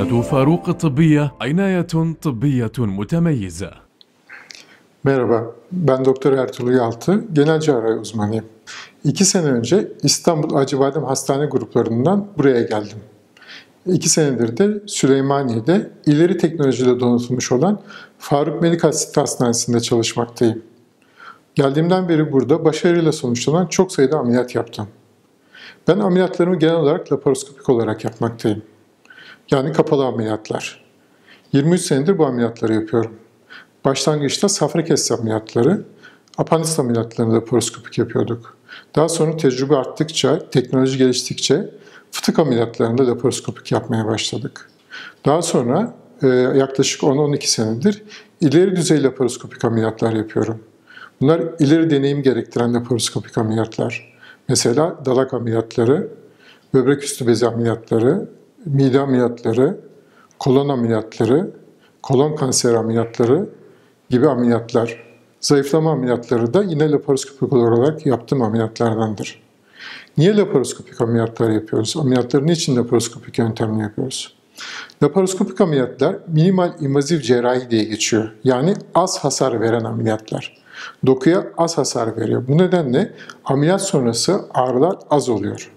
مدينة فاروق الطبية عناية طبية متميزة. Merhaba, ben Doktor Ertuğrul Yaltı, genel cerrahi uzmanıyım. 2 sene önce İstanbul Acıbadem Hastane gruplarından buraya geldim. 2 senedir de Süleymaniye'de ileri teknolojiyle donatılmış olan Faruk Medikal City Hastanesi'nde çalışmaktayım. Geldiğimden beri burada başarıyla sonuçlanan çok sayıda ameliyat yaptım. Ben ameliyatlarımı genel olarak laparoskopik olarak yapmaktayım. Yani kapalı ameliyatlar. 23 senedir bu ameliyatları yapıyorum. Başlangıçta safra kesesi ameliyatları, apandis ameliyatlarını laparoskopik yapıyorduk. Daha sonra tecrübe arttıkça, teknoloji geliştikçe fıtık ameliyatlarında laparoskopik yapmaya başladık. Daha sonra yaklaşık 10-12 senedir ileri düzey laparoskopik ameliyatlar yapıyorum. Bunlar ileri deneyim gerektiren laparoskopik ameliyatlar. Mesela dalak ameliyatları, böbrek üstü bezi ameliyatları, mide ameliyatları, kolon ameliyatları, kolon kanseri ameliyatları gibi ameliyatlar. Zayıflama ameliyatları da yine laparoskopik olarak yaptığım ameliyatlardandır. Niye laparoskopik ameliyatlar yapıyoruz? Ameliyatları niçin laparoskopik yöntemle yapıyoruz? Laparoskopik ameliyatlar minimal invaziv cerrahi diye geçiyor. Yani az hasar veren ameliyatlar. Dokuya az hasar veriyor. Bu nedenle ameliyat sonrası ağrılar az oluyor.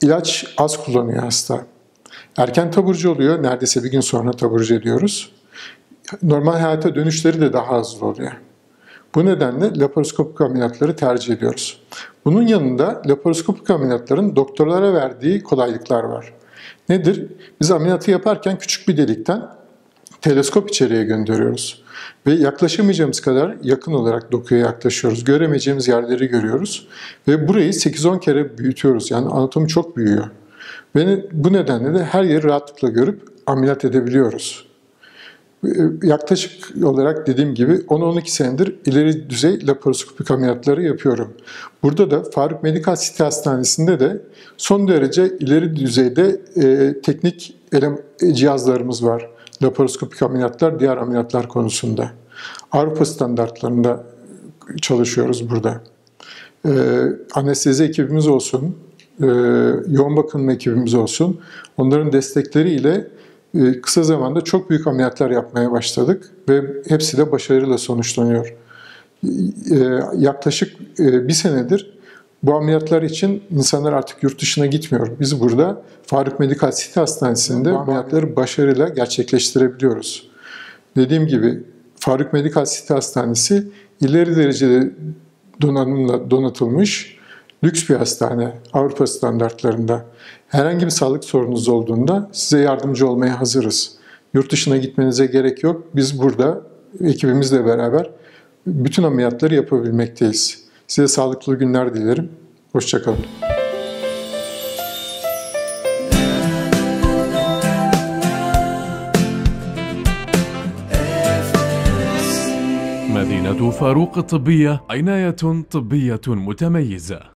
İlaç az kullanıyor hasta. Erken taburcu oluyor. Neredeyse bir gün sonra taburcu ediyoruz. Normal hayata dönüşleri de daha hızlı oluyor. Bu nedenle laparoskopik ameliyatları tercih ediyoruz. Bunun yanında laparoskopik ameliyatların doktorlara verdiği kolaylıklar var. Nedir? Biz ameliyatı yaparken küçük bir delikten teleskop içeriye gönderiyoruz. Ve yaklaşamayacağımız kadar yakın olarak dokuya yaklaşıyoruz. Göremeyeceğimiz yerleri görüyoruz. Ve burayı 8-10 kere büyütüyoruz. Yani anatomi çok büyüyor. Ve bu nedenle de her yeri rahatlıkla görüp ameliyat edebiliyoruz. Yaklaşık olarak dediğim gibi 10-12 senedir ileri düzey laparoskopik ameliyatları yapıyorum. Burada da Faruk Medikal City Hastanesi'nde de son derece ileri düzeyde teknik cihazlarımız var. Laparoskopik ameliyatlar, diğer ameliyatlar konusunda. Avrupa standartlarında çalışıyoruz burada. Anestezi ekibimiz olsun, yoğun bakım ekibimiz olsun. Onların destekleriyle kısa zamanda çok büyük ameliyatlar yapmaya başladık ve hepsi de başarıyla sonuçlanıyor. Yaklaşık bir senedir bu ameliyatlar için insanlar artık yurt dışına gitmiyor. Biz burada Faruk Medikal City Hastanesi'nde bu ameliyatları başarıyla gerçekleştirebiliyoruz. Dediğim gibi Faruk Medikal City Hastanesi ileri derecede donanımla donatılmış lüks bir hastane, Avrupa standartlarında. Herhangi bir sağlık sorununuz olduğunda size yardımcı olmaya hazırız. Yurt dışına gitmenize gerek yok. Biz burada ekibimizle beraber bütün ameliyatları yapabilmekteyiz. Size sağlıklı günler dilerim. Hoşça kalın. مدينة فاروق الطبية عناية طبية متميزة.